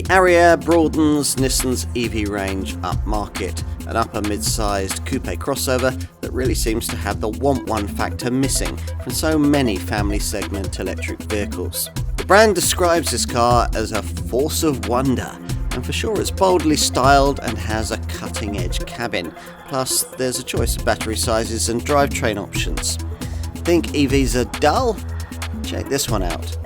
Ariya broadens Nissan's EV range upmarket, an upper mid-sized coupe crossover that really seems to have the want one factor missing from so many family segment electric vehicles. The brand describes this car as a force of wonder, and for sure it's boldly styled and has a cutting-edge cabin. Plus, there's a choice of battery sizes and drivetrain options. Think EVs are dull? Check this one out.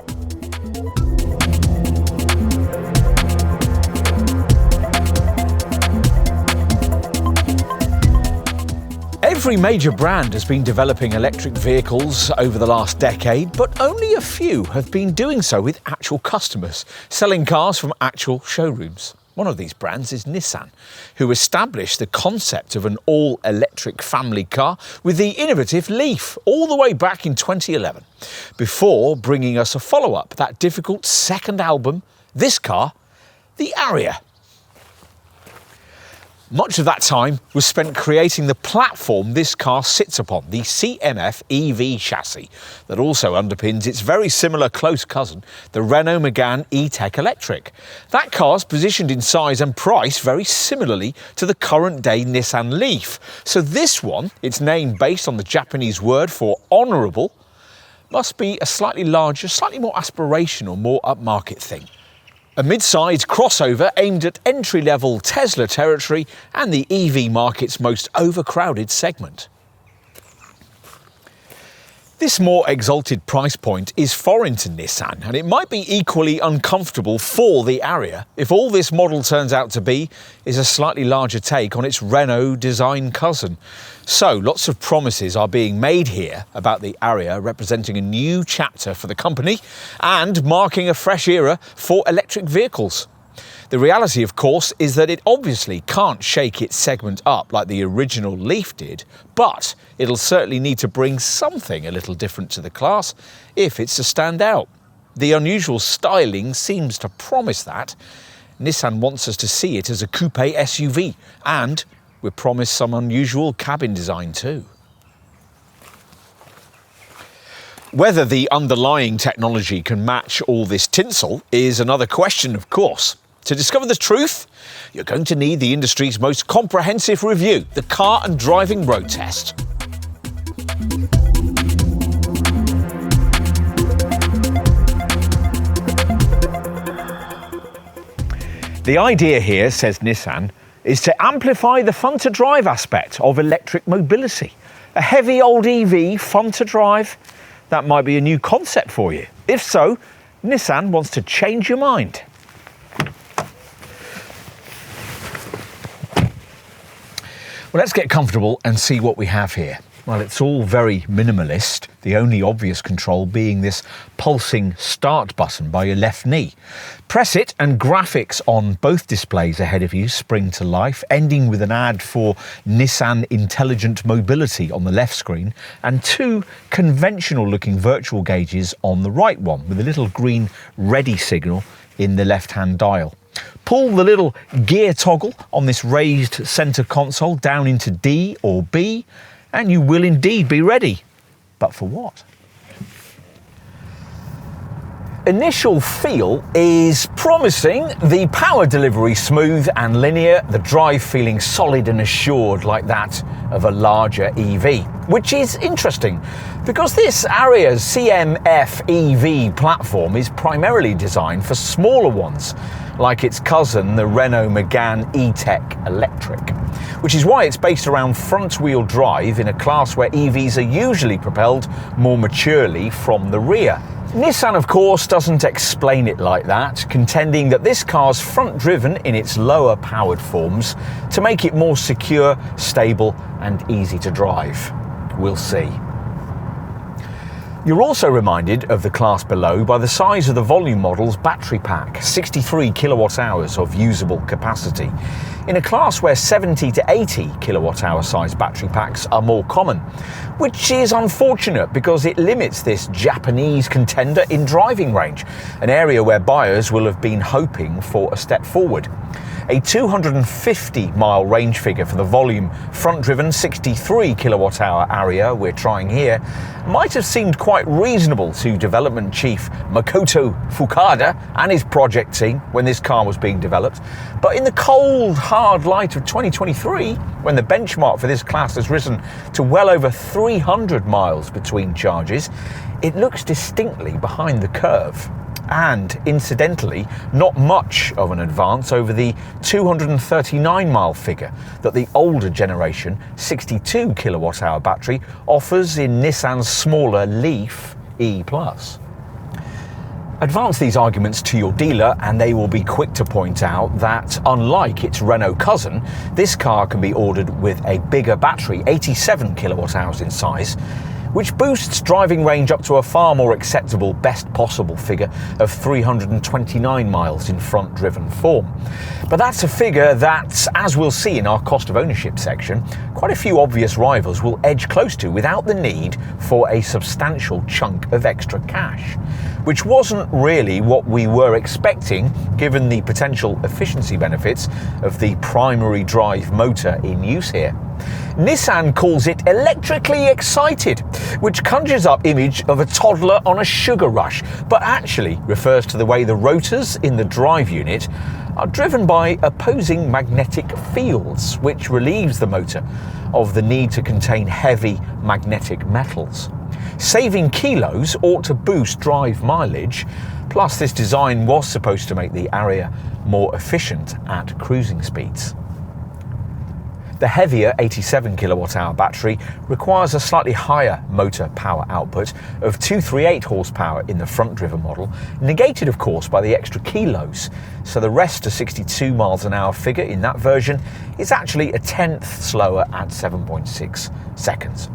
Every major brand has been developing electric vehicles over the last decade, but only a few have been doing so with actual customers, selling cars from actual showrooms. One of these brands is Nissan, who established the concept of an all-electric family car with the innovative Leaf all the way back in 2011, before bringing us a follow-up, that difficult second album, this car, the Ariya. Much of that time was spent creating the platform this car sits upon, the 𝗙cie𝗹𝗹 EV chassis, that also underpins its very similar close cousin, the Renault Megane E-Tech Electric. That car's positioned in size and price very similarly to the current-day Nissan Leaf. So this one, its name based on the Japanese word for honourable, must be a slightly larger, slightly more aspirational, more upmarket thing. A mid-sized crossover aimed at entry-level Tesla territory and the EV market's most overcrowded segment. This more exalted price point is foreign to Nissan, and it might be equally uncomfortable for the Ariya if all this model turns out to be is a slightly larger take on its Renault design cousin. So lots of promises are being made here about the Ariya representing a new chapter for the company and marking a fresh era for electric vehicles. The reality, of course, is that it obviously can't shake its segment up like the original Leaf did, but it'll certainly need to bring something a little different to the class if it's to stand out. The unusual styling seems to promise that. Nissan wants us to see it as a coupe SUV, and we're promised some unusual cabin design too. Whether the underlying technology can match all this tinsel is another question, of course. To discover the truth, you're going to need the industry's most comprehensive review, the Car and Driving Road Test. The idea here, says Nissan, is to amplify the fun-to-drive aspect of electric mobility. A heavy old EV, fun to drive? That might be a new concept for you. If so, Nissan wants to change your mind. Well, let's get comfortable and see what we have here. Well, it's all very minimalist, the only obvious control being this pulsing start button by your left knee. Press it and graphics on both displays ahead of you spring to life, ending with an ad for Nissan Intelligent Mobility on the left screen and two conventional-looking virtual gauges on the right one with a little green ready signal in the left-hand dial. Pull the little gear toggle on this raised centre console down into D or B, and you will indeed be ready. But for what? Initial feel is promising, the power delivery smooth and linear, the drive feeling solid and assured like that of a larger EV. Which is interesting, because this Ariya's 𝗙cie𝗹𝗹 EV platform is primarily designed for smaller ones, like its cousin, the Renault Megane E-Tech Electric, which is why it's based around front-wheel drive in a class where EVs are usually propelled more maturely from the rear. Nissan, of course, doesn't explain it like that, contending that this car's front-driven in its lower-powered forms to make it more secure, stable, and easy to drive. We'll see. You're also reminded of the class below by the size of the volume model's battery pack, 63 kilowatt-hours of usable capacity, in a class where 70 to 80 kilowatt-hour size battery packs are more common, which is unfortunate because it limits this Japanese contender in driving range, an area where buyers will have been hoping for a step forward. A 250-mile range figure for the volume front-driven 63 kilowatt-hour Ariya we're trying here might have seemed quite reasonable to development chief Makoto Fukada and his project team when this car was being developed, but in the cold, hard light of 2023, when the benchmark for this class has risen to well over 300 miles between charges, it looks distinctly behind the curve. And incidentally, not much of an advance over the 239-mile figure that the older generation 62 kilowatt-hour battery offers in Nissan's smaller Leaf E+. Advance these arguments to your dealer and they will be quick to point out that, unlike its Renault cousin, this car can be ordered with a bigger battery, 87 kilowatt hours in size, which boosts driving range up to a far more acceptable best possible figure of 329 miles in front-driven form. But that's a figure that, as we'll see in our cost of ownership section, quite a few obvious rivals will edge close to without the need for a substantial chunk of extra cash, which wasn't really what we were expecting given the potential efficiency benefits of the primary drive motor in use here. Nissan calls it electrically excited, which conjures up image of a toddler on a sugar rush, but actually refers to the way the rotors in the drive unit are driven by opposing magnetic fields, which relieves the motor of the need to contain heavy magnetic metals. Saving kilos ought to boost drive mileage, plus this design was supposed to make the Ariya more efficient at cruising speeds. The heavier 87 kilowatt-hour battery requires a slightly higher motor power output of 238 horsepower in the front-driven model, negated of course by the extra kilos, so the rest to 62 miles an hour figure in that version is actually a tenth slower at 7.6 seconds.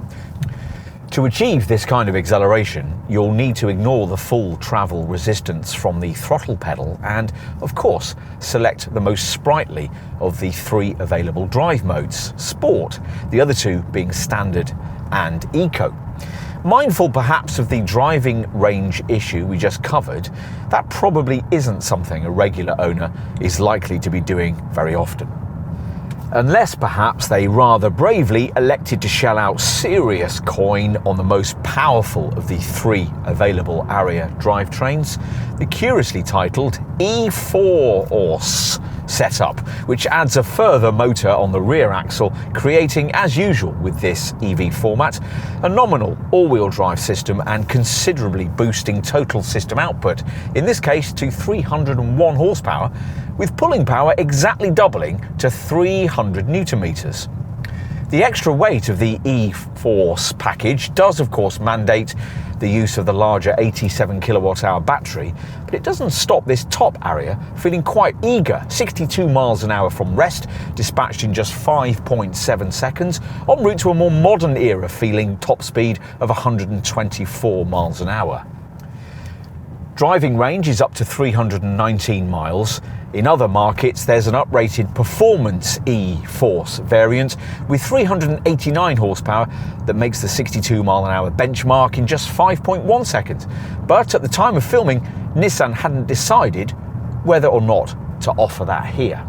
To achieve this kind of acceleration, you'll need to ignore the full travel resistance from the throttle pedal and, of course, select the most sprightly of the three available drive modes, Sport, the other two being Standard and Eco. Mindful perhaps of the driving range issue we just covered, that probably isn't something a regular owner is likely to be doing very often. Unless perhaps they rather bravely elected to shell out serious coin on the most powerful of the three available Ariya drivetrains, the curiously titled 𝗙cie𝗹𝗹liche setup, which adds a further motor on the rear axle, creating, as usual with this EV format, a nominal all-wheel drive system and considerably boosting total system output, in this case to 301 horsepower, with pulling power exactly doubling to 300 newton meters. The extra weight of the 𝗙cie package does of course mandate the use of the larger 87 kilowatt-hour battery, but it doesn't stop this top Ariya feeling quite eager, 62 miles an hour from rest, dispatched in just 5.7 seconds, en route to a more modern era feeling top speed of 124 miles an hour. Driving range is up to 319 miles. In other markets, there's an uprated performance 𝗙cie variant with 389 horsepower that makes the 62 mile an hour benchmark in just 5.1 seconds. But at the time of filming, Nissan hadn't decided whether or not to offer that here.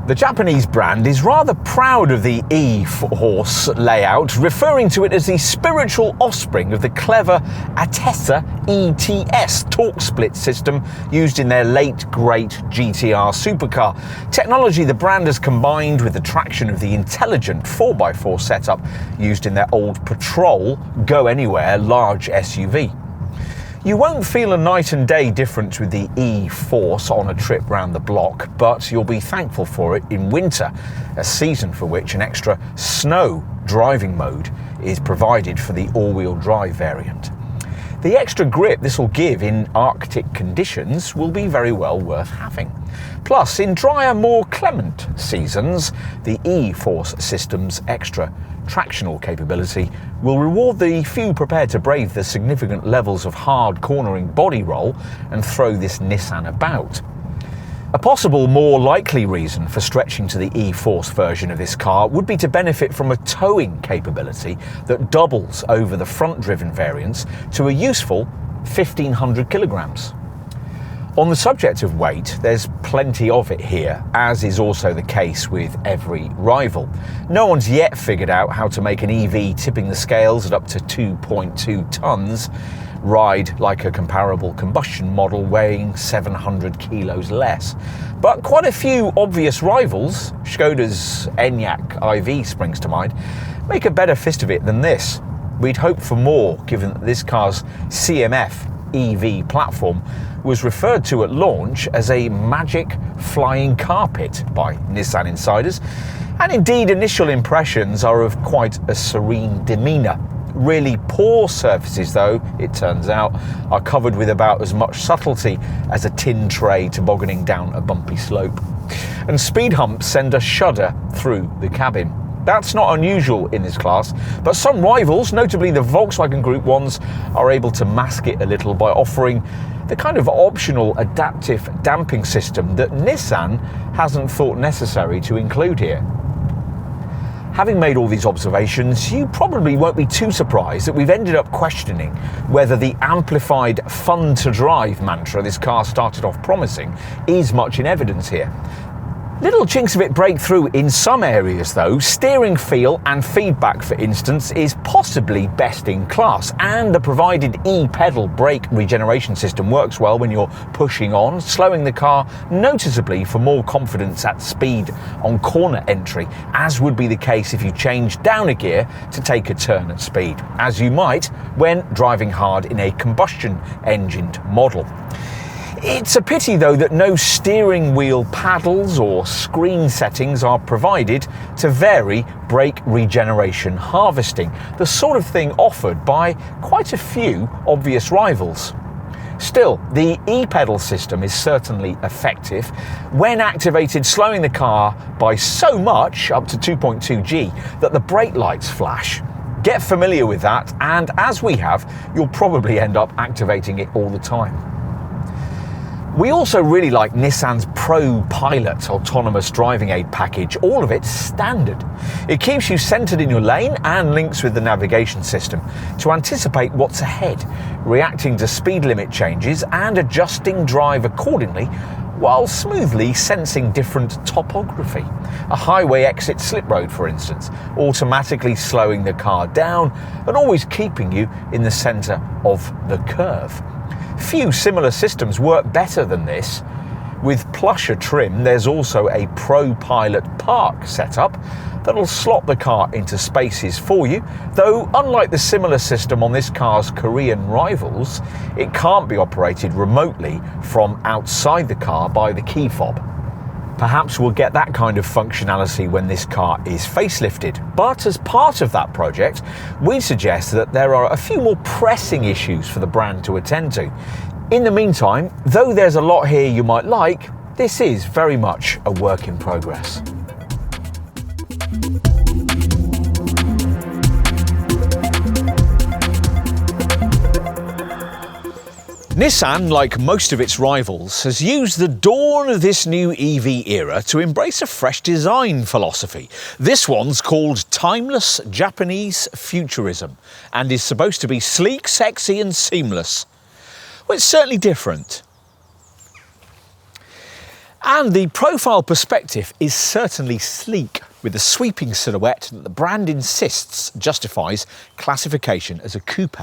The Japanese brand is rather proud of the 𝗙cie layout, referring to it as the spiritual offspring of the clever 𝗙cie ETS torque split system used in their late great GTR supercar. Technology the brand has combined with the traction of the intelligent 4x4 setup used in their old Patrol Go Anywhere large SUV. You won't feel a night and day difference with the 𝗙cie on a trip round the block, but you'll be thankful for it in winter, a season for which an extra snow driving mode is provided for the all-wheel drive variant. The extra grip this will give in Arctic conditions will be very well worth having. Plus, in drier, more clement seasons, the 𝗙cie system's extra tractional capability will reward the few prepared to brave the significant levels of hard cornering body roll and throw this Nissan about. A possible more likely reason for stretching to the 𝗙cie version of this car would be to benefit from a towing capability that doubles over the front-driven variants to a useful 1,500 kilograms. On the subject of weight, there's plenty of it here, as is also the case with every rival. No one's yet figured out how to make an EV tipping the scales at up to 2.2 tonnes ride like a comparable combustion model weighing 700 kilos less. But quite a few obvious rivals, Škoda's Enyaq iV springs to mind, make a better fist of it than this. We'd hope for more, given that this car's CMF EV platform was referred to at launch as a magic flying carpet by Nissan insiders, and indeed initial impressions are of quite a serene demeanour. Really poor surfaces, though, it turns out, are covered with about as much subtlety as a tin tray tobogganing down a bumpy slope. And speed humps send a shudder through the cabin. That's not unusual in this class, but some rivals, notably the Volkswagen Group ones, are able to mask it a little by offering the kind of optional adaptive damping system that Nissan hasn't thought necessary to include here. Having made all these observations, you probably won't be too surprised that we've ended up questioning whether the amplified fun to drive mantra this car started off promising is much in evidence here. Little chinks of it break through in some areas though. Steering feel and feedback, for instance, is possibly best in class, and the provided e-pedal brake regeneration system works well when you're pushing on, slowing the car noticeably for more confidence at speed on corner entry, as would be the case if you changed down a gear to take a turn at speed, as you might when driving hard in a combustion-engined model. It's a pity, though, that no steering wheel paddles or screen settings are provided to vary brake regeneration harvesting, the sort of thing offered by quite a few obvious rivals. Still, the e-pedal system is certainly effective, when activated slowing the car by so much, up to 2.2 G, that the brake lights flash. Get familiar with that, and as we have, you'll probably end up activating it all the time. We also really like Nissan's Pro Pilot autonomous driving aid package, all of it standard. It keeps you centred in your lane and links with the navigation system to anticipate what's ahead, reacting to speed limit changes and adjusting drive accordingly, while smoothly sensing different topography. A highway exit slip road, for instance, automatically slowing the car down and always keeping you in the centre of the curve. Few similar systems work better than this. With plusher trim, there's also a Pro Pilot Park setup that'll slot the car into spaces for you, though unlike the similar system on this car's Korean rivals, it can't be operated remotely from outside the car by the key fob. Perhaps we'll get that kind of functionality when this car is facelifted, but as part of that project, we suggest that there are a few more pressing issues for the brand to attend to. In the meantime, though there's a lot here you might like, this is very much a work in progress. Nissan, like most of its rivals, has used the dawn of this new EV era to embrace a fresh design philosophy. This one's called timeless Japanese futurism and is supposed to be sleek, sexy and seamless. Well, it's certainly different. And the profile perspective is certainly sleek, with a sweeping silhouette that the brand insists justifies classification as a coupe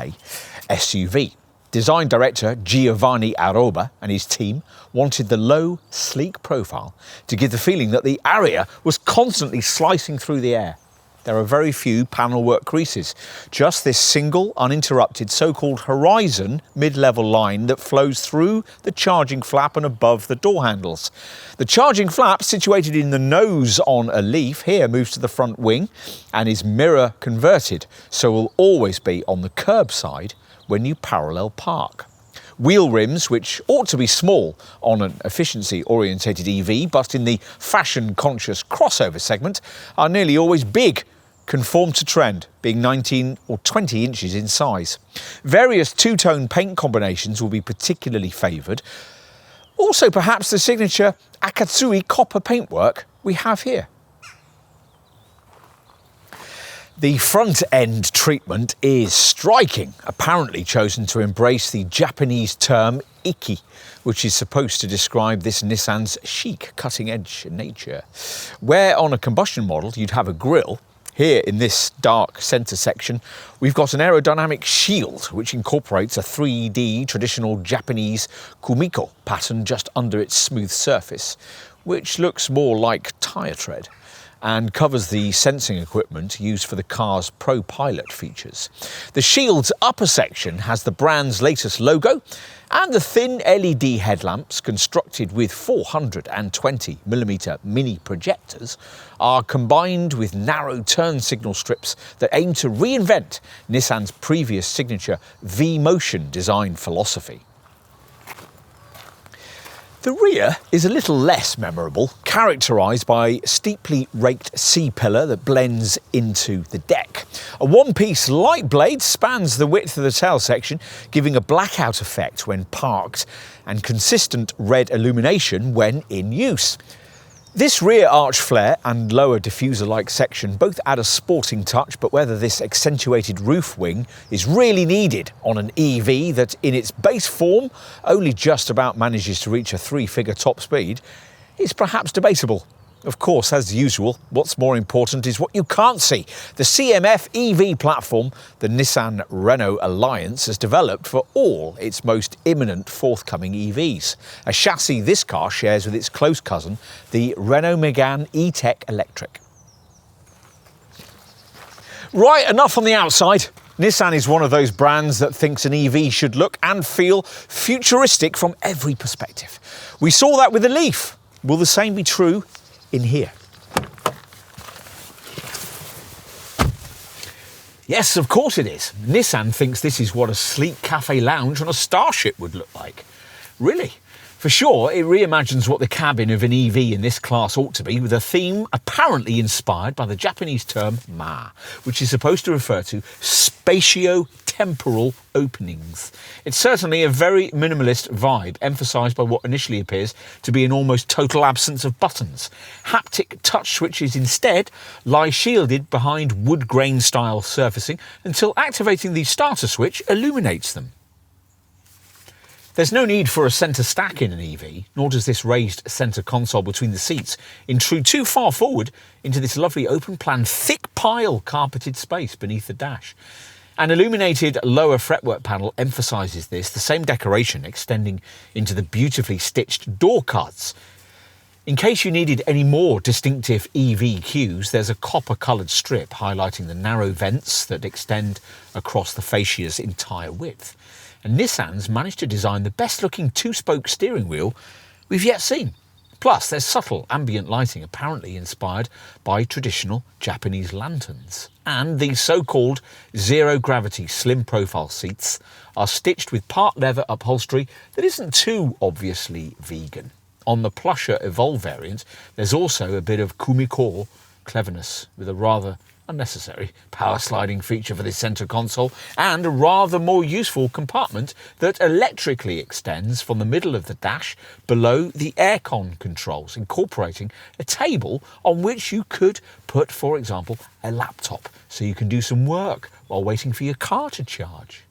SUV. Design director Giovanni Aroba and his team wanted the low, sleek profile to give the feeling that the Ariya was constantly slicing through the air. There are very few panelwork creases, just this single, uninterrupted so-called horizon mid-level line that flows through the charging flap and above the door handles. The charging flap, situated in the nose on a leaf, here moves to the front wing and is mirror converted, so will always be on the curb side when you parallel park. Wheel rims, which ought to be small on an efficiency-orientated EV, but in the fashion-conscious crossover segment, are nearly always big, conform to trend, being 19 or 20 inches in size. Various two-tone paint combinations will be particularly favoured. Also, perhaps the signature Akatsuki copper paintwork we have here. The front end treatment is striking, apparently chosen to embrace the Japanese term 𝗙cie, which is supposed to describe this Nissan's chic, cutting-edge nature. Where on a combustion model you'd have a grille, here in this dark centre section, we've got an aerodynamic shield which incorporates a 3D traditional Japanese kumiko pattern just under its smooth surface, which looks more like tyre tread, and covers the sensing equipment used for the car's Pro Pilot features. The shield's upper section has the brand's latest logo, and the thin LED headlamps, constructed with 420mm mini projectors, are combined with narrow turn signal strips that aim to reinvent Nissan's previous signature V-motion design philosophy. The rear is a little less memorable, characterised by steeply raked C-pillar that blends into the deck. A one-piece light blade spans the width of the tail section, giving a blackout effect when parked and consistent red illumination when in use. This rear arch flare and lower diffuser-like section both add a sporting touch, but whether this accentuated roof wing is really needed on an EV that in its base form only just about manages to reach a 3-figure top speed is perhaps debatable. Of course, as usual, what's more important is what you can't see. The CMF EV platform the Nissan Renault Alliance has developed for all its most imminent forthcoming EVs. A chassis this car shares with its close cousin, the Renault Megane E-Tech Electric. Right, enough on the outside. Nissan is one of those brands that thinks an EV should look and feel futuristic from every perspective. We saw that with the Leaf. Will the same be true in here? Yes, of course it is. Nissan thinks this is what a sleek cafe lounge on a starship would look like. Really? For sure, it reimagines what the cabin of an EV in this class ought to be, with a theme apparently inspired by the Japanese term ma, which is supposed to refer to spatio-temporal openings. It's certainly a very minimalist vibe, emphasised by what initially appears to be an almost total absence of buttons. Haptic touch switches instead lie shielded behind wood grain style surfacing until activating the starter switch illuminates them. There's no need for a centre stack in an EV, nor does this raised centre console between the seats intrude too far forward into this lovely open-plan, thick pile carpeted space beneath the dash. An illuminated lower fretwork panel emphasises this, the same decoration extending into the beautifully stitched door cards. In case you needed any more distinctive EV cues, there's a copper-coloured strip highlighting the narrow vents that extend across the fascia's entire width. And Nissan's managed to design the best-looking two-spoke steering wheel we've yet seen. Plus, there's subtle ambient lighting, apparently inspired by traditional Japanese lanterns. And the so-called zero-gravity slim-profile seats are stitched with part leather upholstery that isn't too obviously vegan. On the plusher Evolve variant, there's also a bit of kumiko cleverness, with a rather unnecessary power sliding feature for this centre console and a rather more useful compartment that electrically extends from the middle of the dash below the aircon controls, incorporating a table on which you could put, for example, a laptop so you can do some work while waiting for your car to charge.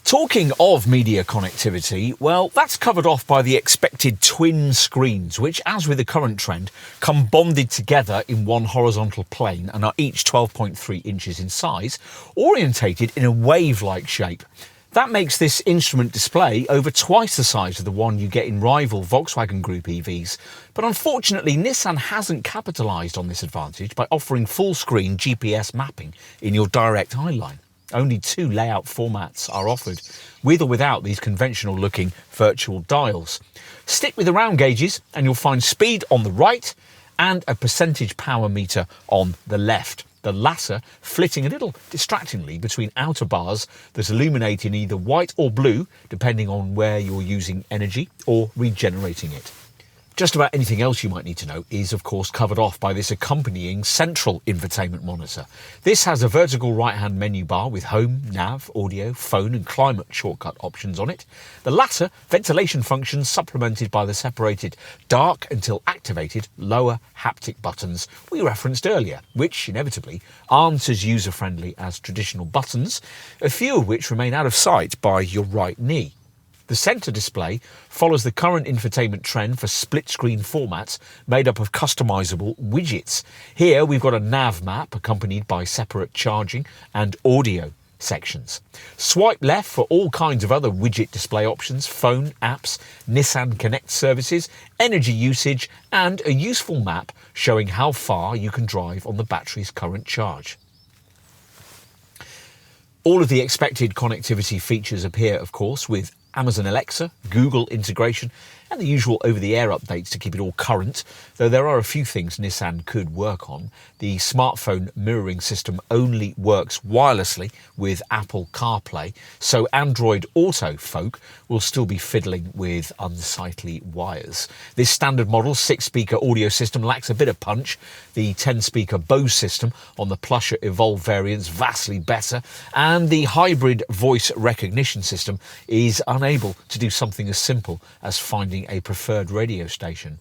Talking of media connectivity, well, that's covered off by the expected twin screens, which, as with the current trend, come bonded together in one horizontal plane and are each 12.3 inches in size, orientated in a wave-like shape. That makes this instrument display over twice the size of the one you get in rival Volkswagen Group EVs. But unfortunately, Nissan hasn't capitalised on this advantage by offering full-screen GPS mapping in your direct eye line. Only 2 layout formats are offered, with or without these conventional-looking virtual dials. Stick with the round gauges and you'll find speed on the right and a percentage power meter on the left. The latter flitting a little distractingly between outer bars that illuminate in either white or blue, depending on where you're using energy or regenerating it. Just about anything else you might need to know is, of course, covered off by this accompanying central infotainment monitor. This has a vertical right-hand menu bar with home, nav, audio, phone and climate shortcut options on it. The latter, ventilation functions supplemented by the separated dark until activated lower haptic buttons we referenced earlier, which inevitably aren't as user-friendly as traditional buttons, a few of which remain out of sight by your right knee. The centre display follows the current infotainment trend for split-screen formats made up of customisable widgets. Here we've got a nav map accompanied by separate charging and audio sections. Swipe left for all kinds of other widget display options, phone, apps, Nissan Connect services, energy usage and a useful map showing how far you can drive on the battery's current charge. All of the expected connectivity features appear, of course, with Amazon Alexa, Google integration and the usual over-the-air updates to keep it all current, though there are a few things Nissan could work on. The smartphone mirroring system only works wirelessly with Apple CarPlay, so Android Auto folk will still be fiddling with unsightly wires. This standard model 6-speaker audio system lacks a bit of punch. The 10-speaker Bose system on the plusher Evolve variants vastly better, and the hybrid voice recognition system is unable to do something as simple as finding a preferred radio station.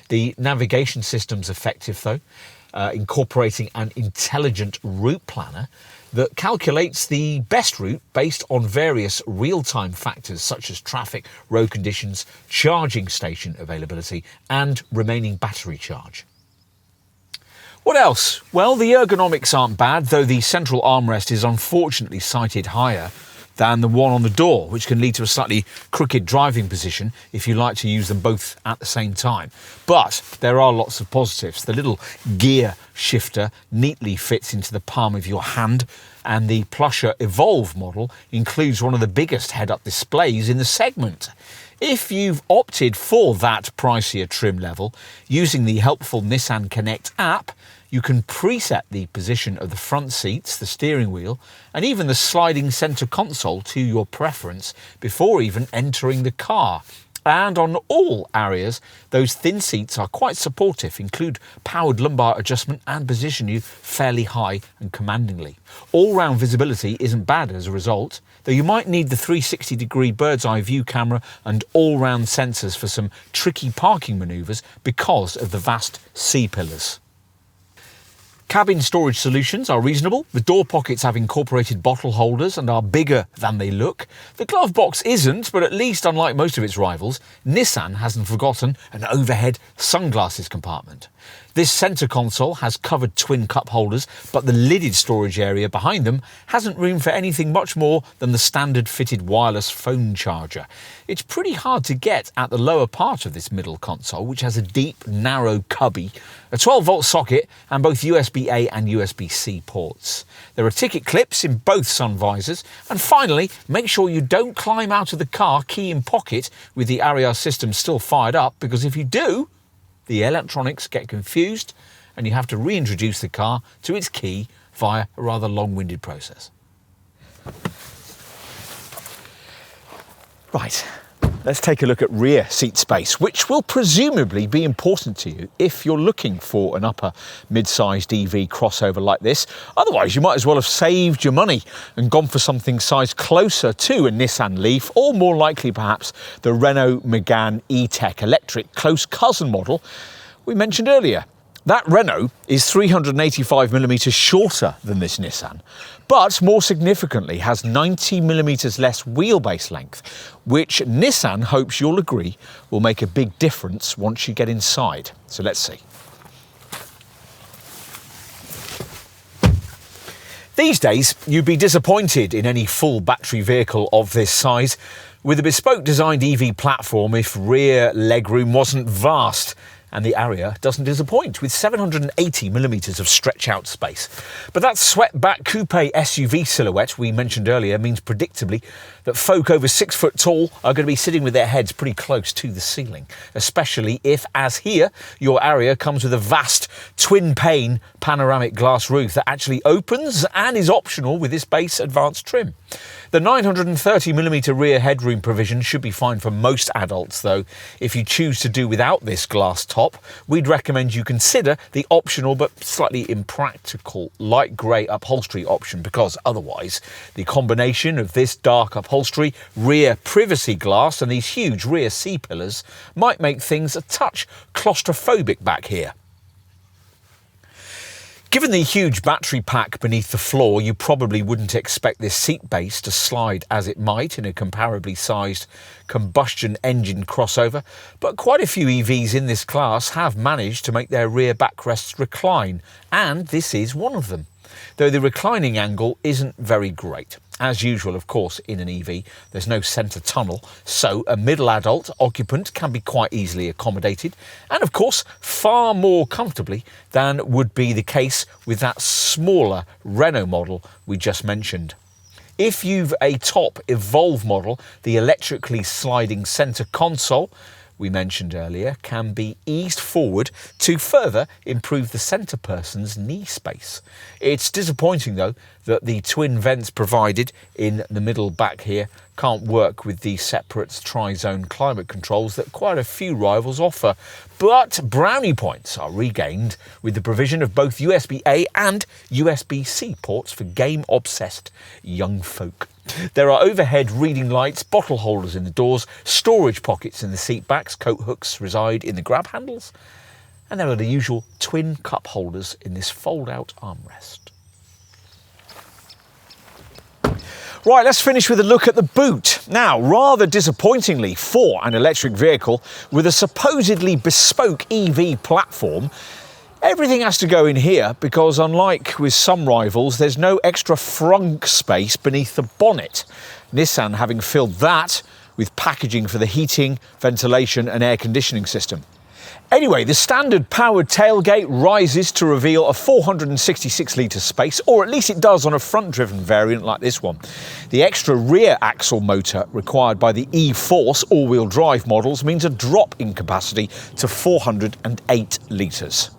The navigation system's effective though, incorporating an intelligent route planner that calculates the best route based on various real-time factors such as traffic, road conditions, charging station availability and remaining battery charge. What else? Well, the ergonomics aren't bad, though the central armrest is unfortunately sited higher than the one on the door, which can lead to a slightly crooked driving position if you like to use them both at the same time. But there are lots of positives. The little gear shifter neatly fits into the palm of your hand, and the plusher Evolve model includes one of the biggest head-up displays in the segment. If you've opted for that pricier trim level, using the helpful Nissan Connect app, you can preset the position of the front seats, the steering wheel, and even the sliding centre console to your preference before even entering the car. And on all Arias, those thin seats are quite supportive, include powered lumbar adjustment and position you fairly high and commandingly. All-round visibility isn't bad as a result, though you might need the 360-degree bird's eye view camera and all-round sensors for some tricky parking manoeuvres because of the vast C-pillars. Cabin storage solutions are reasonable. The door pockets have incorporated bottle holders and are bigger than they look. The glove box isn't, but at least unlike most of its rivals, Nissan hasn't forgotten an overhead sunglasses compartment. This centre console has covered twin cup holders, but the lidded storage area behind them hasn't room for anything much more than the standard fitted wireless phone charger. It's pretty hard to get at the lower part of this middle console, which has a deep, narrow cubby, a 12-volt socket and both USB-A and USB-C ports. There are ticket clips in both sun visors, and finally, make sure you don't climb out of the car key in pocket with the Ariya system still fired up, because if you do, the electronics get confused and you have to reintroduce the car to its key via a rather long-winded process. Right, let's take a look at rear seat space, which will presumably be important to you if you're looking for an upper mid-sized EV crossover like this. Otherwise, you might as well have saved your money and gone for something sized closer to a Nissan Leaf, or more likely perhaps the Renault Megane E-Tech electric close cousin model we mentioned earlier. That Renault is 385mm shorter than this Nissan, but more significantly has 90mm less wheelbase length, which Nissan hopes you'll agree will make a big difference once you get inside. So let's see. These days, you'd be disappointed in any full battery vehicle of this size with a bespoke designed EV platform if rear legroom wasn't vast And the Ariya doesn't disappoint with 780mm of stretch out space. But that swept-back coupe SUV silhouette we mentioned earlier means predictably that folk over 6 foot tall are going to be sitting with their heads pretty close to the ceiling, especially if, as here, your Ariya comes with a vast twin-pane panoramic glass roof that actually opens and is optional with this base advanced trim. The 930mm rear headroom provision should be fine for most adults, though. If you choose to do without this glass top, we'd recommend you consider the optional but slightly impractical light grey upholstery option, because otherwise the combination of this dark upholstery, rear privacy glass and these huge rear C-pillars might make things a touch claustrophobic back here. Given the huge battery pack beneath the floor, you probably wouldn't expect this seat base to slide as it might in a comparably sized combustion engine crossover, but quite a few EVs in this class have managed to make their rear backrests recline, and this is one of them. Though the reclining angle isn't very great. As usual, of course, in an EV, there's no centre tunnel, so a middle adult occupant can be quite easily accommodated, and of course, far more comfortably than would be the case with that smaller Renault model we just mentioned. If you've a top Evolve model, the electrically sliding centre console we mentioned earlier can be eased forward to further improve the centre person's knee space. It's disappointing though that the twin vents provided in the middle back here can't work with the separate tri-zone climate controls that quite a few rivals offer, but brownie points are regained with the provision of both USB-A and USB-C ports for game-obsessed young folk. There are overhead reading lights, bottle holders in the doors, storage pockets in the seat backs, coat hooks reside in the grab handles, and there are the usual twin cup holders in this fold-out armrest. Right, let's finish with a look at the boot. Now, rather disappointingly for an electric vehicle with a supposedly bespoke EV platform, everything has to go in here because, unlike with some rivals, there's no extra frunk space beneath the bonnet. Nissan having filled that with packaging for the heating, ventilation and air conditioning system. Anyway, the standard powered tailgate rises to reveal a 466-litre space, or at least it does on a front-driven variant like this one. The extra rear axle motor required by the E-Force all-wheel drive models means a drop in capacity to 408 litres.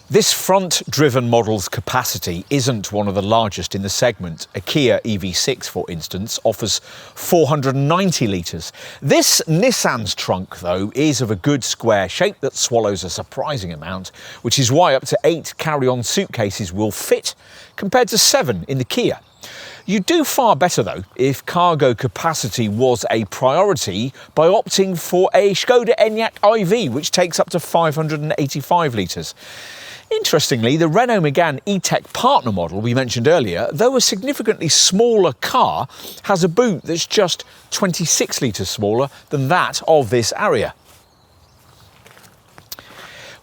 This front-driven model's capacity isn't one of the largest in the segment. A Kia EV6, for instance, offers 490 litres. This Nissan's trunk, though, is of a good square shape that swallows a surprising amount, which is why up to 8 carry-on suitcases will fit, compared to 7 in the Kia. You do far better, though, if cargo capacity was a priority by opting for a Skoda Enyaq iV, which takes up to 585 litres. Interestingly, the Renault Megane E-Tech partner model we mentioned earlier, though a significantly smaller car, has a boot that's just 26 litres smaller than that of this Ariya.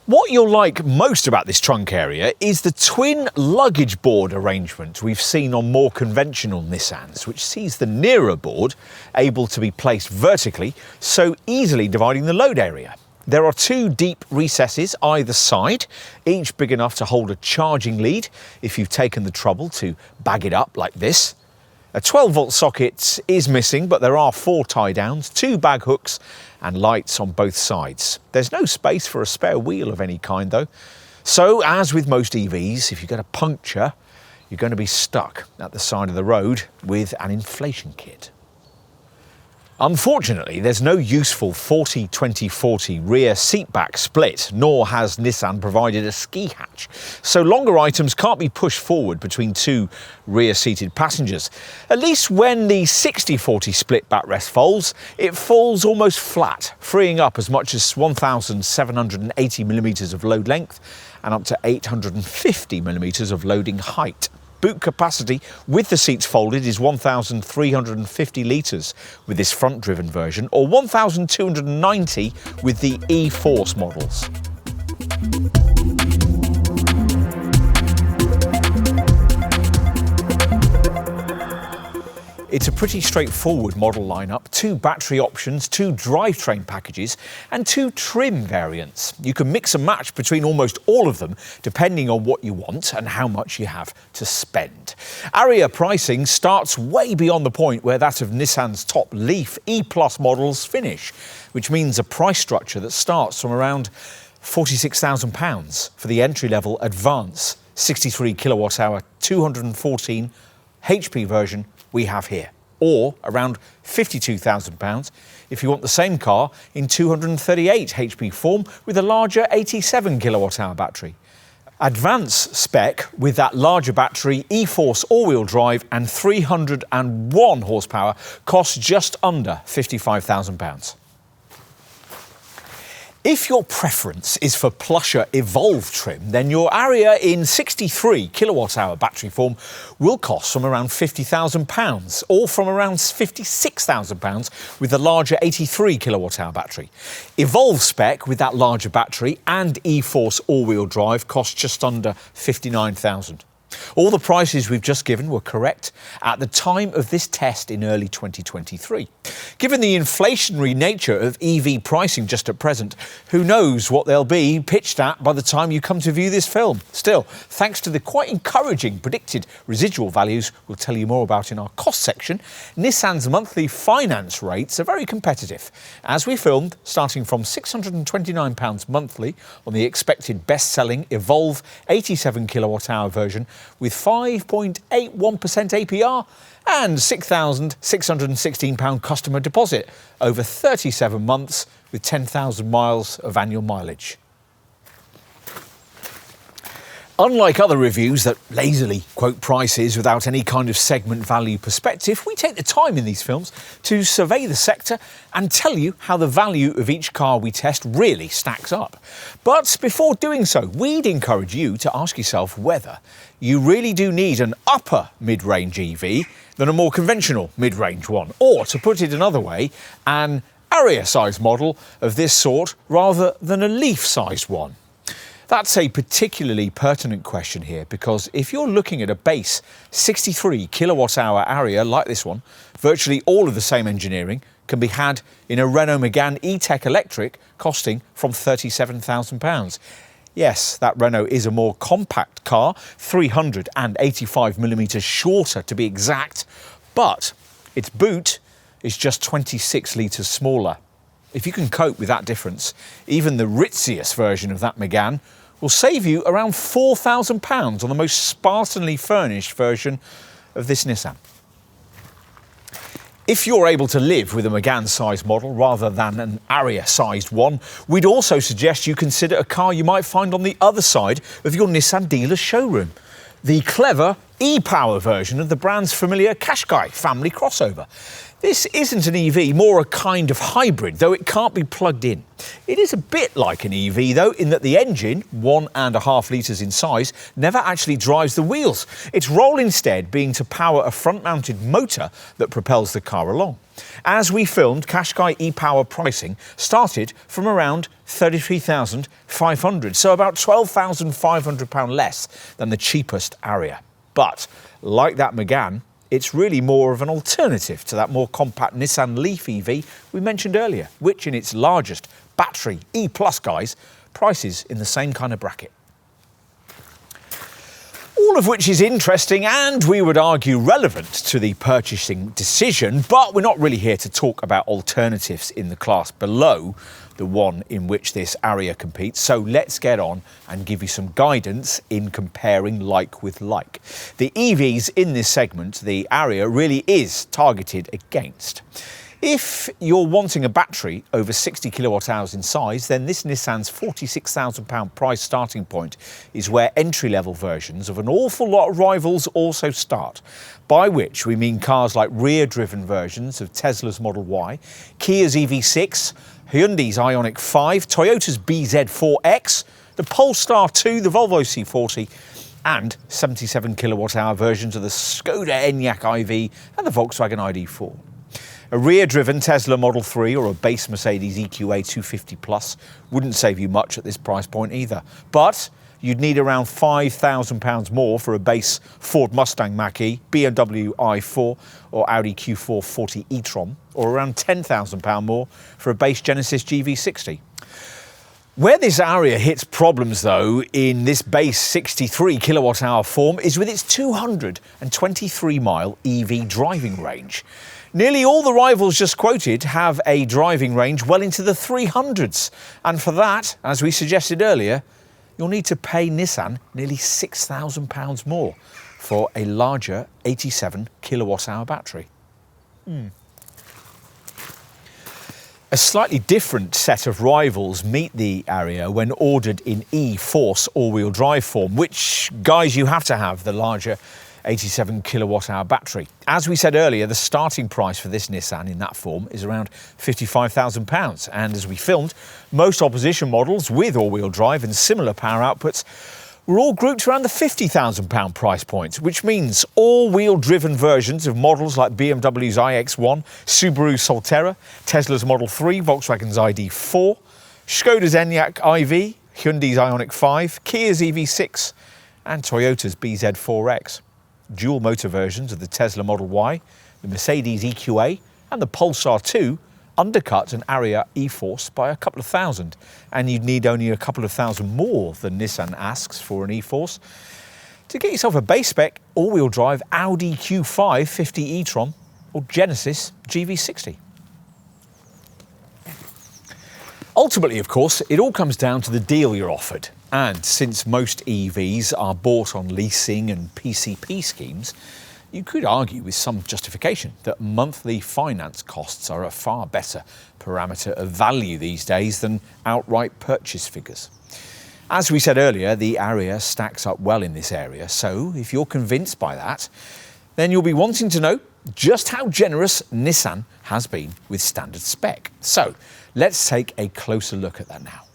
What you'll like most about this trunk area is the twin luggage board arrangement we've seen on more conventional Nissans, which sees the nearer board able to be placed vertically, so easily dividing the load area. There are 2 deep recesses either side, each big enough to hold a charging lead if you've taken the trouble to bag it up like this. A 12-volt socket is missing, but there are 4 tie-downs, 2 bag hooks and lights on both sides. There's no space for a spare wheel of any kind though. So, as with most EVs, if you get a puncture, you're going to be stuck at the side of the road with an inflation kit. Unfortunately, there's no useful 40-20-40 rear seatback split, nor has Nissan provided a ski hatch, so longer items can't be pushed forward between 2 rear-seated passengers. At least when the 60-40 split backrest folds, it falls almost flat, freeing up as much as 1,780mm of load length and up to 850mm of loading height. Boot capacity with the seats folded is 1,350 litres with this front-driven version, or 1,290 with the E-Force models. It's a pretty straightforward model lineup, 2 battery options, 2 drivetrain packages and 2 trim variants. You can mix and match between almost all of them depending on what you want and how much you have to spend. Ariya pricing starts way beyond the point where that of Nissan's top Leaf E+ models finish, which means a price structure that starts from around £46,000 for the entry-level Advance 63 kWh 214 HP version we have here, or around £52,000 if you want the same car in 238 HP form with a larger 87 kWh battery. Advance spec with that larger battery, E-Force all-wheel drive and 301 horsepower costs just under £55,000. If your preference is for plusher Evolve trim, then your Ariya in 63 kWh battery form will cost from around £50,000 or from around £56,000 with the larger 83 kWh battery. Evolve spec with that larger battery and E-Force all-wheel drive costs just under £59,000. All the prices we've just given were correct at the time of this test in early 2023. Given the inflationary nature of EV pricing just at present, who knows what they'll be pitched at by the time you come to view this film. Still, thanks to the quite encouraging predicted residual values we'll tell you more about in our cost section, Nissan's monthly finance rates are very competitive. As we filmed, starting from £629 monthly on the expected best-selling Evolve 87 kWh version with 5.81% APR and £6,616 customer deposit over 37 months with 10,000 miles of annual mileage. Unlike other reviews that lazily quote prices without any kind of segment value perspective, we take the time in these films to survey the sector and tell you how the value of each car we test really stacks up. But before doing so, we'd encourage you to ask yourself whether you really do need an upper mid-range EV than a more conventional mid-range one, or to put it another way, an Ariya-sized model of this sort rather than a Leaf-sized one. That's a particularly pertinent question here because if you're looking at a base 63 kWh Ariya like this one, virtually all of the same engineering can be had in a Renault Megane E-Tech Electric costing from £37,000. Yes, that Renault is a more compact car, 385mm shorter to be exact, but its boot is just 26 litres smaller. If you can cope with that difference, even the ritziest version of that Megane will save you around £4,000 on the most sparsely furnished version of this Nissan. If you're able to live with a Megane-sized model rather than an Ariya-sized one, we'd also suggest you consider a car you might find on the other side of your Nissan dealer's showroom. The clever e-Power version of the brand's familiar 𝗙cie family crossover. This isn't an EV, more a kind of hybrid, though it can't be plugged in. It is a bit like an EV, though, in that the engine, 1.5 litres in size, never actually drives the wheels. Its role instead being to power a front-mounted motor that propels the car along. As we filmed, 𝗙cie e-Power pricing started from around £33,500, so about £12,500 less than the cheapest Ariya. But, like that Megane, it's really more of an alternative to that more compact Nissan Leaf EV we mentioned earlier, which in its largest battery E+ guise prices in the same kind of bracket. All of which is interesting and, we would argue, relevant to the purchasing decision, but we're not really here to talk about alternatives in the class below the one in which this Ariya competes, so let's get on and give you some guidance in comparing like with like. The EVs in this segment, the Ariya really is targeted against. If you're wanting a battery over 60 kWh in size, then this Nissan's £46,000 price starting point is where entry-level versions of an awful lot of rivals also start, by which we mean cars like rear-driven versions of Tesla's Model Y, Kia's EV6, Hyundai's Ioniq 5, Toyota's BZ4X, the Polestar 2, the Volvo C40, and 77 kWh versions of the Skoda Enyaq iV and the Volkswagen ID4. A rear-driven Tesla Model 3 or a base Mercedes EQA 250 Plus wouldn't save you much at this price point either. But you'd need around £5,000 more for a base Ford Mustang Mach-E, BMW i4 or Audi Q4 40 e-tron, or around £10,000 more for a base Genesis GV60. Where this Ariya hits problems, though, in this base 63 kilowatt-hour form is with its 223-mile EV driving range. Nearly all the rivals just quoted have a driving range well into the 300s. And for that, as we suggested earlier, you'll need to pay Nissan nearly £6,000 more for a larger 87 kilowatt-hour battery. A slightly different set of rivals meet the Ariya when ordered in E-Force all-wheel drive form, which, guys, you have to have the larger 87 kilowatt-hour battery. As we said earlier, the starting price for this Nissan in that form is around £55,000. And as we filmed, most opposition models with all-wheel drive and similar power outputs were all grouped around the £50,000 price point, which means all-wheel driven versions of models like BMW's iX1, Subaru's Solterra, Tesla's Model 3, Volkswagen's ID4, Škoda's Enyaq iV, Hyundai's Ioniq 5, Kia's EV6 and Toyota's BZ4X. Dual motor versions of the Tesla Model Y, the Mercedes EQA and the Polestar 2 undercut an Ariya E-Force by a couple of thousand, and you'd need only a couple of thousand more than Nissan asks for an E-Force to get yourself a base spec all-wheel drive Audi Q5 50 e-tron or Genesis GV60. Ultimately, of course, it all comes down to the deal you're offered. And since most EVs are bought on leasing and PCP schemes, you could argue with some justification that monthly finance costs are a far better parameter of value these days than outright purchase figures. As we said earlier, the Ariya stacks up well in this area, so if you're convinced by that, then you'll be wanting to know just how generous Nissan has been with standard spec. So let's take a closer look at that now.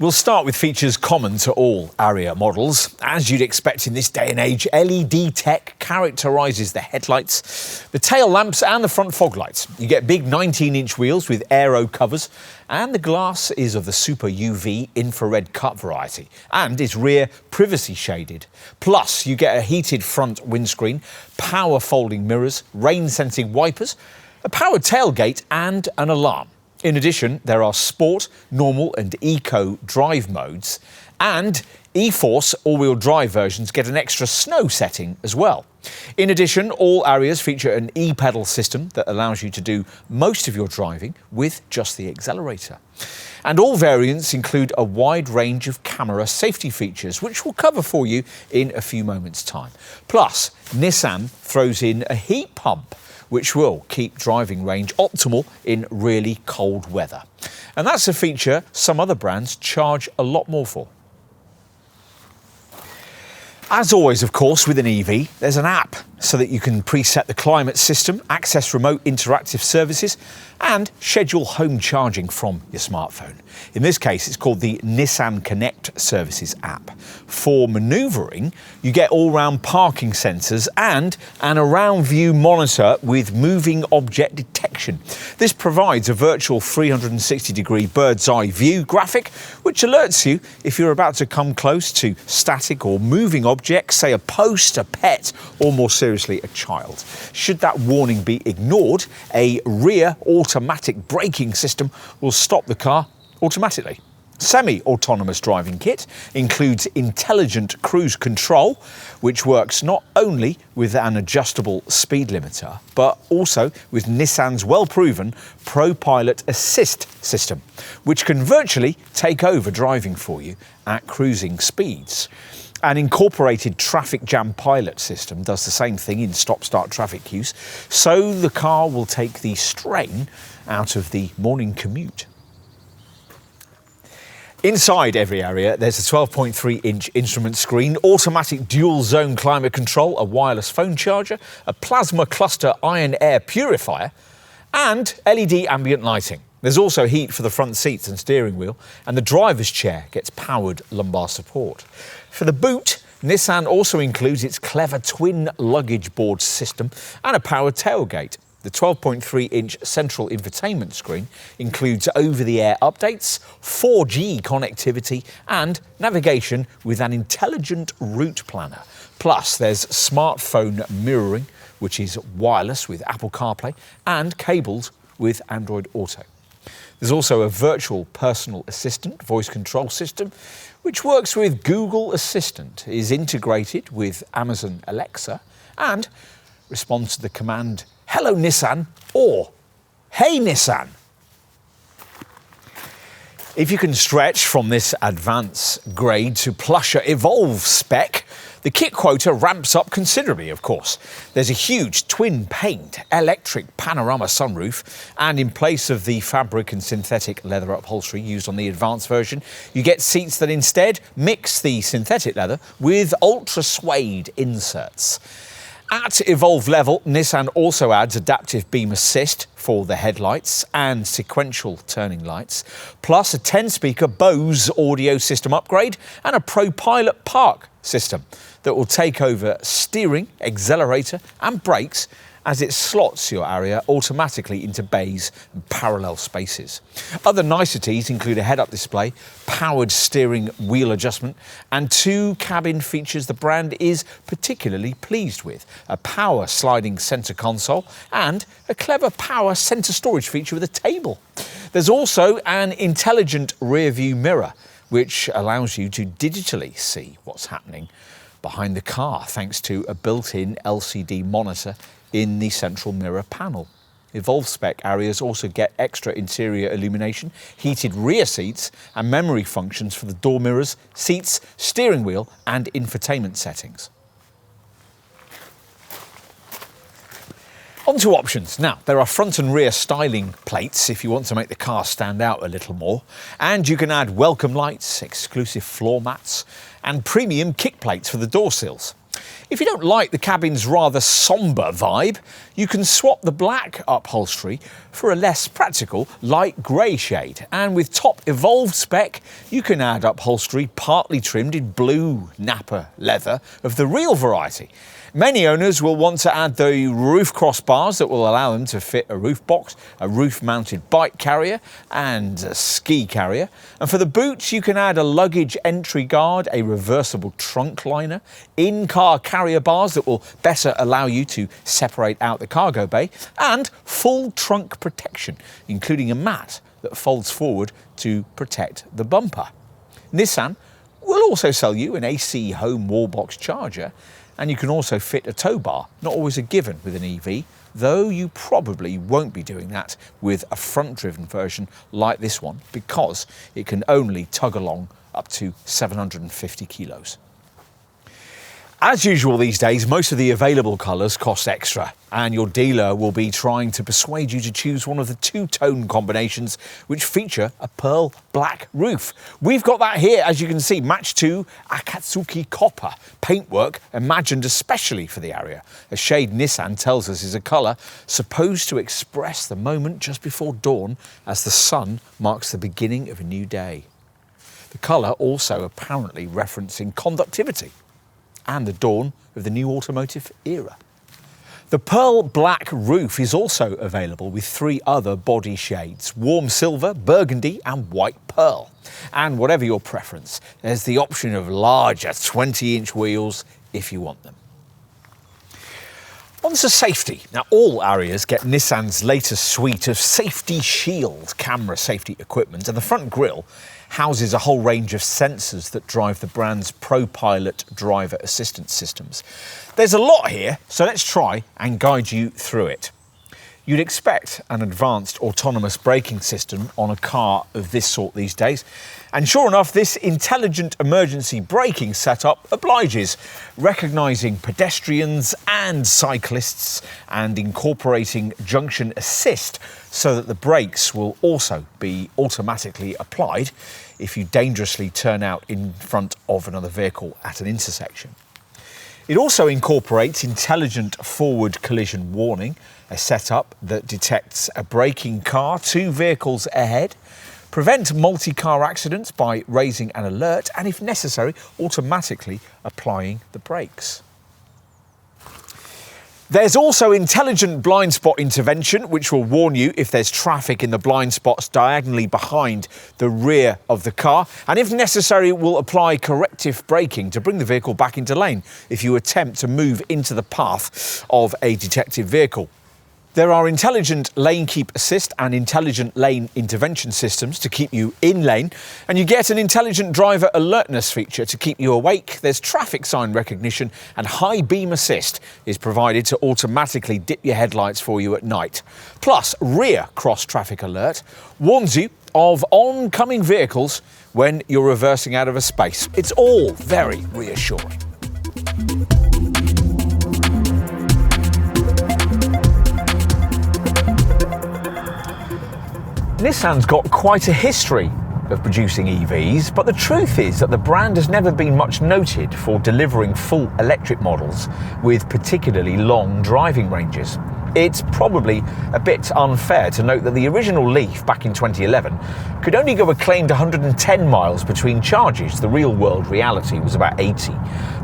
We'll start with features common to all Ariya models. As you'd expect in this day and age, LED tech characterises the headlights, the tail lamps and the front fog lights. You get big 19-inch wheels with aero covers, and the glass is of the super UV infrared cut variety and is rear privacy shaded. Plus, you get a heated front windscreen, power folding mirrors, rain sensing wipers, a powered tailgate and an alarm. In addition, there are sport, normal and eco drive modes, and E-Force all-wheel drive versions get an extra snow setting as well. In addition, all Ariyas feature an e-pedal system that allows you to do most of your driving with just the accelerator. And all variants include a wide range of camera safety features, which we'll cover for you in a few moments' time. Plus, Nissan throws in a heat pump, which will keep driving range optimal in really cold weather. And that's a feature some other brands charge a lot more for. As always, of course, with an EV, there's an app so that you can preset the climate system, access remote interactive services, and schedule home charging from your smartphone. In this case, it's called the Nissan Connect Services app. For manoeuvring, you get all-round parking sensors and an around view monitor with moving object detection. This provides a virtual 360-degree bird's eye view graphic, which alerts you if you're about to come close to static or moving objects, say a post, a pet, or more seriously, a child. Should that warning be ignored, a rear automatic braking system will stop the car automatically. Semi-autonomous driving kit includes intelligent cruise control, which works not only with an adjustable speed limiter, but also with Nissan's well-proven ProPilot Assist system, which can virtually take over driving for you at cruising speeds. An incorporated traffic jam pilot system does the same thing in stop-start traffic queues, so the car will take the strain out of the morning commute. Inside every Ariya, there's a 12.3-inch instrument screen, automatic dual-zone climate control, a wireless phone charger, a plasma cluster iron air purifier, and LED ambient lighting. There's also heat for the front seats and steering wheel, and the driver's chair gets powered lumbar support. For the boot, Nissan also includes its clever twin luggage board system and a powered tailgate. The 12.3-inch central infotainment screen includes over-the-air updates, 4G connectivity and navigation with an intelligent route planner. Plus, there's smartphone mirroring, which is wireless with Apple CarPlay and cabled with Android Auto. There's also a virtual personal assistant voice control system, which works with Google Assistant, is integrated with Amazon Alexa, and responds to the command "Hello Nissan" or "Hey Nissan." If you can stretch from this advanced grade to plusher Evolve spec, the kit quota ramps up considerably, of course. There's a huge twin-paned electric panorama sunroof, and in place of the fabric and synthetic leather upholstery used on the advanced version, you get seats that instead mix the synthetic leather with ultra-suede inserts. At Evolve level, Nissan also adds adaptive beam assist for the headlights and sequential turning lights, plus a 10-speaker Bose audio system upgrade and a ProPilot Park system that will take over steering, accelerator and brakes as it slots your Ariya automatically into bays and parallel spaces. Other niceties include a head-up display, powered steering wheel adjustment, and two cabin features the brand is particularly pleased with: a power sliding centre console and a clever power centre storage feature with a table. There's also an intelligent rear-view mirror, which allows you to digitally see what's happening behind the car thanks to a built-in LCD monitor in the central mirror panel. Evolve spec Ariyas also get extra interior illumination, heated rear seats and memory functions for the door mirrors, seats, steering wheel and infotainment settings. On to options. Now, there are front and rear styling plates if you want to make the car stand out a little more, and you can add welcome lights, exclusive floor mats and premium kick plates for the door sills. If you don't like the cabin's rather sombre vibe, you can swap the black upholstery for a less practical light grey shade. And with top Evolved spec, you can add upholstery partly trimmed in blue Napa leather of the real variety. Many owners will want to add the roof crossbars that will allow them to fit a roof box, a roof-mounted bike carrier and a ski carrier. And for the boots, you can add a luggage entry guard, a reversible trunk liner, in-car carrier bars that will better allow you to separate out the cargo bay, and full trunk protection, including a mat that folds forward to protect the bumper. Nissan will also sell you an AC home wallbox charger, and you can also fit a tow bar, not always a given with an EV, though you probably won't be doing that with a front-driven version like this one because it can only tug along up to 750 kilos. As usual these days, most of the available colours cost extra, and your dealer will be trying to persuade you to choose one of the two-tone combinations which feature a pearl black roof. We've got that here, as you can see, matched to Akatsuki copper paintwork imagined especially for the Ariya, a shade Nissan tells us is a colour supposed to express the moment just before dawn as the sun marks the beginning of a new day. The colour also apparently referencing conductivity and the dawn of the new automotive era. The pearl black roof is also available with three other body shades: warm silver, burgundy and white pearl. And whatever your preference, there's the option of larger 20-inch wheels if you want them. On to safety. Now, all Ariyas get Nissan's latest suite of Safety Shield camera safety equipment, and the front grille houses a whole range of sensors that drive the brand's ProPilot driver assistance systems. There's a lot here, so let's try and guide you through it. You'd expect an advanced autonomous braking system on a car of this sort these days. And sure enough, this intelligent emergency braking setup obliges, recognising pedestrians and cyclists and incorporating junction assist so that the brakes will also be automatically applied if you dangerously turn out in front of another vehicle at an intersection. It also incorporates intelligent forward collision warning, a setup that detects a braking car 2 vehicles ahead, prevent multi-car accidents by raising an alert, and if necessary, automatically applying the brakes. There's also intelligent blind spot intervention, which will warn you if there's traffic in the blind spots diagonally behind the rear of the car, and if necessary will apply corrective braking to bring the vehicle back into lane if you attempt to move into the path of a detected vehicle. There are intelligent lane keep assist and intelligent lane intervention systems to keep you in lane, and you get an intelligent driver alertness feature to keep you awake. There's traffic sign recognition, and high beam assist is provided to automatically dip your headlights for you at night. Plus, rear cross traffic alert warns you of oncoming vehicles when you're reversing out of a space. It's all very reassuring. Nissan's got quite a history of producing EVs, but the truth is that the brand has never been much noted for delivering full electric models with particularly long driving ranges. It's probably a bit unfair to note that the original Leaf back in 2011 could only go a claimed 110 miles between charges. The real-world reality was about 80,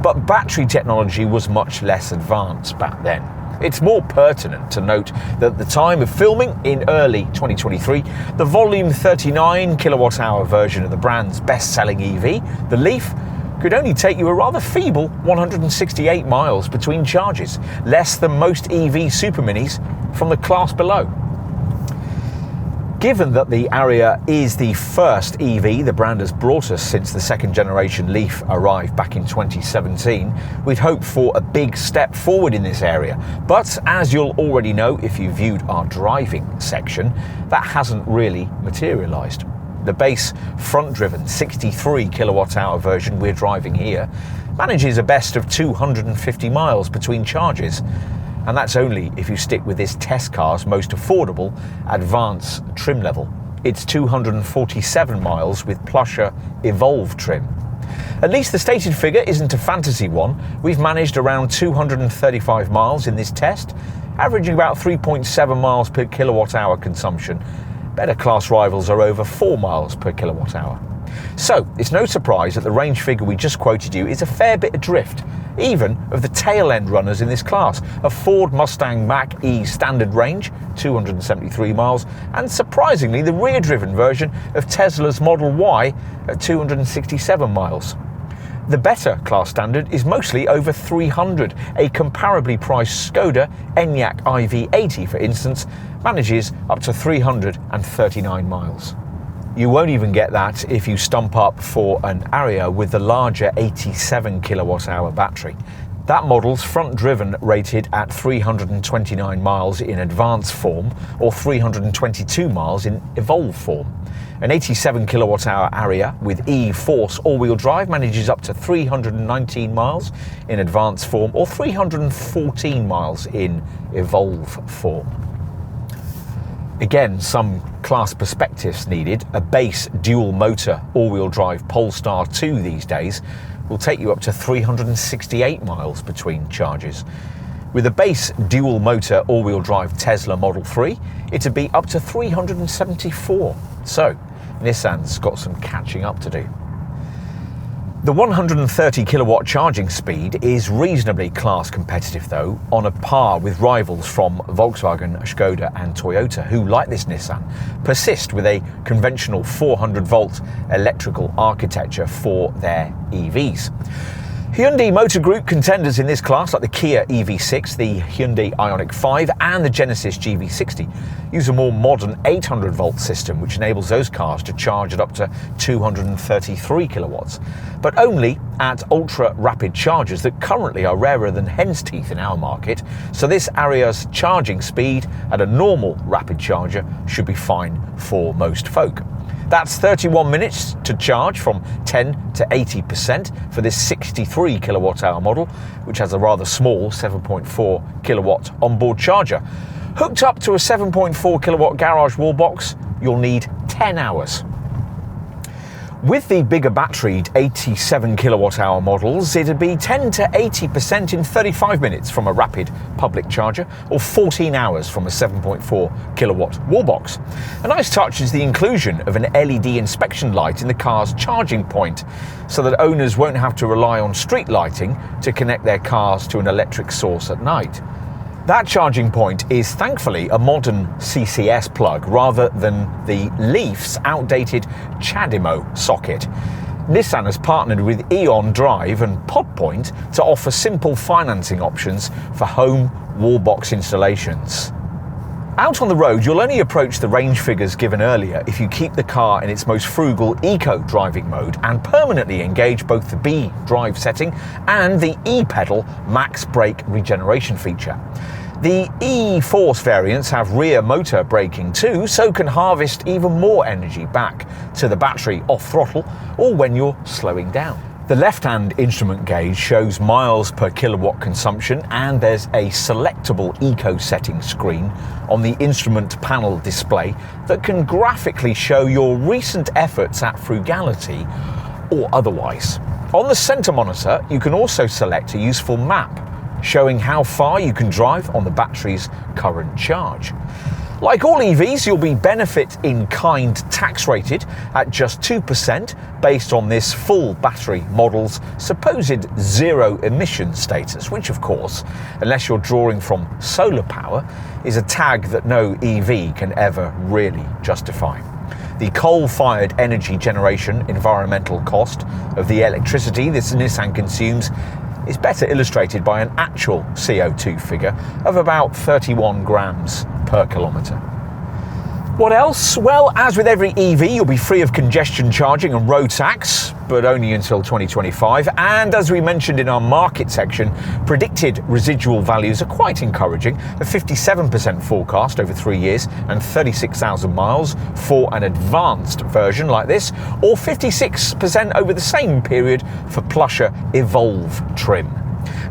but battery technology was much less advanced back then. It's more pertinent to note that at the time of filming in early 2023, the volume 39 kilowatt-hour version of the brand's best-selling EV, the Leaf, could only take you a rather feeble 168 miles between charges, less than most EV super minis from the class below. Given that the Ariya is the first EV the brand has brought us since the second generation Leaf arrived back in 2017, we'd hoped for a big step forward in this area. But as you'll already know if you viewed our driving section, that hasn't really materialised. The base front-driven 63 kilowatt-hour version we're driving here manages a best of 250 miles between charges. And that's only if you stick with this test car's most affordable advanced trim level. It's 247 miles with plusher Evolve trim. At least the stated figure isn't a fantasy one. We've managed around 235 miles in this test, averaging about 3.7 miles per kilowatt hour consumption. Better class rivals are over 4 miles per kilowatt hour. So it's no surprise that the range figure we just quoted you is a fair bit adrift, even of the tail end runners in this class. A Ford Mustang Mach-E standard range, 273 miles, and surprisingly the rear driven version of Tesla's Model Y at 267 miles. The better class standard is mostly over 300. A comparably priced Skoda Enyaq iV80, for instance, manages up to 339 miles. You won't even get that if you stump up for an Ariya with the larger 87 kilowatt-hour battery. That model's front-driven rated at 329 miles in advanced form or 322 miles in Evolve form. An 87 kilowatt-hour Ariya with E-Force all-wheel drive manages up to 319 miles in advanced form or 314 miles in Evolve form. Again, some class perspectives needed. A base dual motor all-wheel drive Polestar 2 these days will take you up to 368 miles between charges. With a base dual motor all-wheel drive Tesla Model 3, it'd be up to 374. So, Nissan's got some catching up to do. The 130 kilowatt charging speed is reasonably class competitive though, on a par with rivals from Volkswagen, Skoda and Toyota, who, like this Nissan, persist with a conventional 400 volt electrical architecture for their EVs. Hyundai Motor Group contenders in this class, like the Kia EV6, the Hyundai Ioniq 5 and the Genesis GV60, use a more modern 800 volt system which enables those cars to charge at up to 233 kilowatts, but only at ultra rapid chargers that currently are rarer than hen's teeth in our market, so this Ariya's charging speed at a normal rapid charger should be fine for most folk. That's 31 minutes to charge from 10 to 80% for this 63 kilowatt hour model, which has a rather small 7.4 kilowatt onboard charger. Hooked up to a 7.4 kilowatt garage wall box, you'll need 10 hours. With the bigger batteried 87 kilowatt hour models, it'd be 10 to 80% in 35 minutes from a rapid public charger, or 14 hours from a 7.4 kilowatt wall box. A nice touch is the inclusion of an LED inspection light in the car's charging point, so that owners won't have to rely on street lighting to connect their cars to an electric source at night. That charging point is thankfully a modern CCS plug rather than the Leaf's outdated 𝗙cie𝗹𝗹cie socket. Nissan has partnered with Eon Drive and Podpoint to offer simple financing options for home wallbox installations. Out on the road, you'll only approach the range figures given earlier if you keep the car in its most frugal eco driving mode and permanently engage both the B drive setting and the E-pedal max brake regeneration feature. The E-Force variants have rear motor braking too, so can harvest even more energy back to the battery off throttle or when you're slowing down. The left-hand instrument gauge shows miles per kilowatt consumption, and there's a selectable eco setting screen on the instrument panel display that can graphically show your recent efforts at frugality or otherwise. On the center monitor, you can also select a useful map showing how far you can drive on the battery's current charge. Like all EVs, you'll be benefit in kind tax rated at just 2% based on this full battery model's supposed zero emission status, which of course, unless you're drawing from solar power, is a tag that no EV can ever really justify. The coal-fired energy generation environmental cost of the electricity this Nissan consumes is better illustrated by an actual CO2 figure of about 31 grams per kilometre. What else? Well, as with every EV, you'll be free of congestion charging and road tax, but only until 2025. And as we mentioned in our market section, predicted residual values are quite encouraging, a 57% forecast over 3 years and 36,000 miles for an advanced version like this, or 56% over the same period for plusher Evolve trim.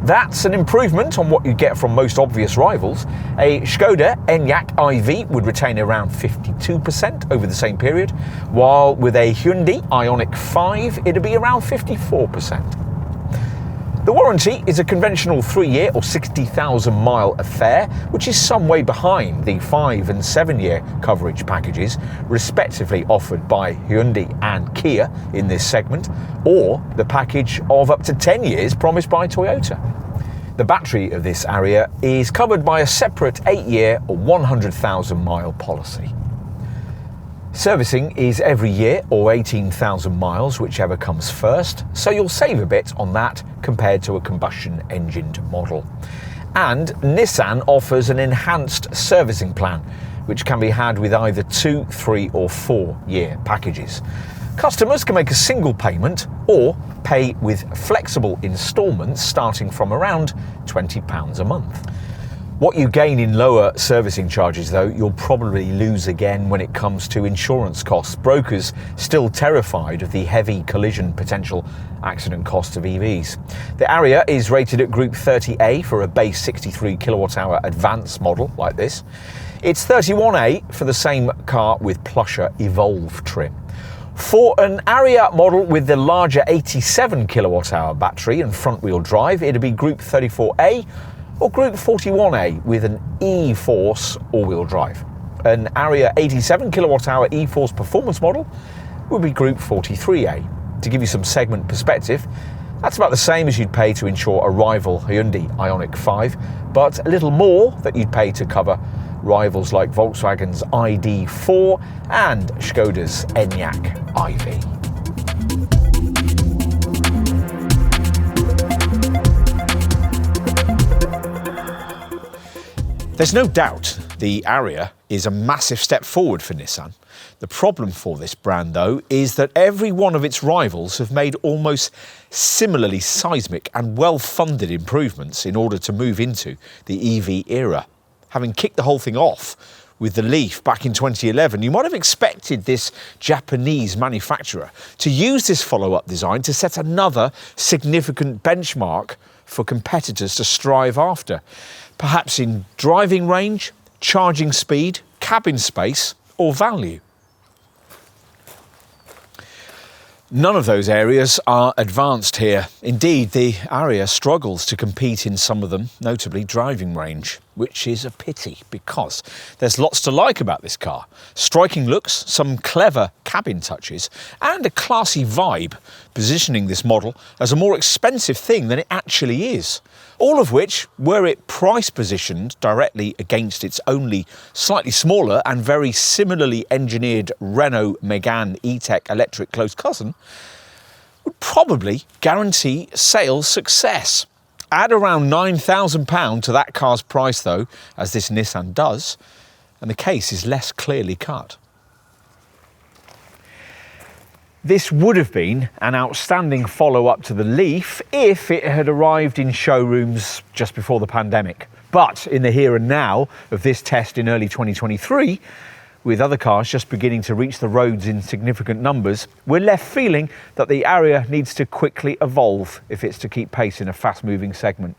That's an improvement on what you get from most obvious rivals. A Škoda Enyaq iV would retain around 52% over the same period, while with a Hyundai Ioniq 5 it'd be around 54%. The warranty is a conventional 3-year or 60,000 mile affair, which is some way behind the 5 and 7-year coverage packages, respectively offered by Hyundai and Kia in this segment, or the package of up to 10 years promised by Toyota. The battery of this Ariya is covered by a separate 8-year or 100,000 mile policy. Servicing is every year or 18,000 miles, whichever comes first, so you'll save a bit on that compared to a combustion engined model. And Nissan offers an enhanced servicing plan, which can be had with either 2, 3 or 4-year packages. Customers can make a single payment or pay with flexible instalments starting from around £20 a month. What you gain in lower servicing charges, though, you'll probably lose again when it comes to insurance costs. Brokers still terrified of the heavy collision potential accident costs of EVs. The Ariya is rated at Group 30A for a base 63 kWh advanced model like this. It's 31A for the same car with plusher Evolve trim. For an Ariya model with the larger 87 kWh battery and front-wheel drive, it'd be Group 34A or Group 41A with an E-Force all-wheel drive. An Ariya 87 kWh E-Force performance model would be Group 43A. To give you some segment perspective, that's about the same as you'd pay to insure a rival Hyundai Ioniq 5, but a little more that you'd pay to cover rivals like Volkswagen's ID4 and Škoda's Enyaq iV. There's no doubt the Ariya is a massive step forward for Nissan. The problem for this brand, though, is that every one of its rivals have made almost similarly seismic and well-funded improvements in order to move into the EV era. Having kicked the whole thing off with the Leaf back in 2011, you might have expected this Japanese manufacturer to use this follow-up design to set another significant benchmark for competitors to strive after, perhaps in driving range, charging speed, cabin space, or value. None of those areas are advanced here. Indeed, the Ariya struggles to compete in some of them, notably driving range. which is a pity because there's lots to like about this car. Striking looks, some clever cabin touches, and a classy vibe, positioning this model as a more expensive thing than it actually is. All of which, were it price positioned directly against its only slightly smaller and very similarly engineered Renault Megane E-Tech electric close cousin, would probably guarantee sales success. Add around £9,000 to that car's price though, as this Nissan does, and the case is less clearly cut. This would have been an outstanding follow-up to the Leaf if it had arrived in showrooms just before the pandemic. But in the here and now of this test in early 2023, with other cars just beginning to reach the roads in significant numbers, we're left feeling that the Ariya needs to quickly evolve if it's to keep pace in a fast-moving segment.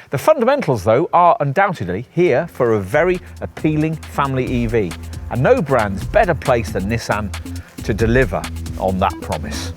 The fundamentals, though, are undoubtedly here for a very appealing family EV, and no brand's better placed than Nissan to deliver on that promise.